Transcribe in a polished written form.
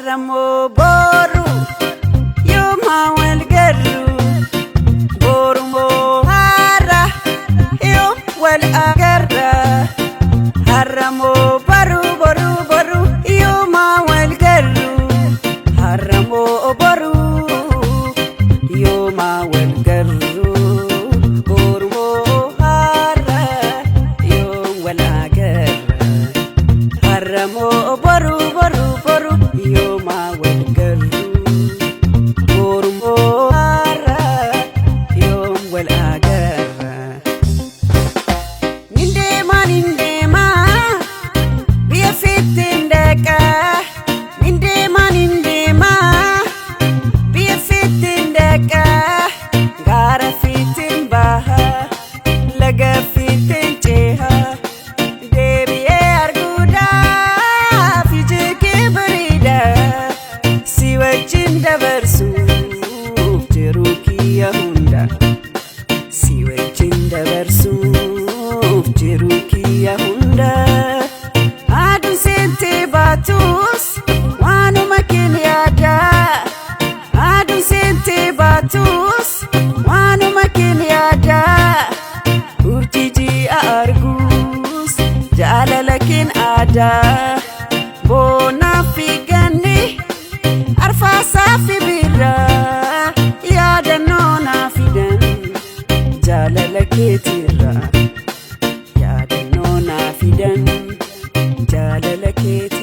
haramo boru yoma walgaru borumo hara yom wal agarra haramo baru baru baru yoma walgaru haramo baru yoma walgaru borumo hara yom wal agarra haramo baru baru baru yoma walgaru borumo hara yom wal agarra nindema biya fitindaka nindema biya fitindaka gara fitin baha laga fitin cheha debiye arguda fijike barida siwajin dabarsu jeruki yahunda siwajin dabarsu jeruki yahunda adu sente batus wanu makin yada adu sente batus wanu makin yada urtiji argus jalalakin ada bona figani arfa safi bira yada nona fidan jalalaketira yada nona fidan jalalaketira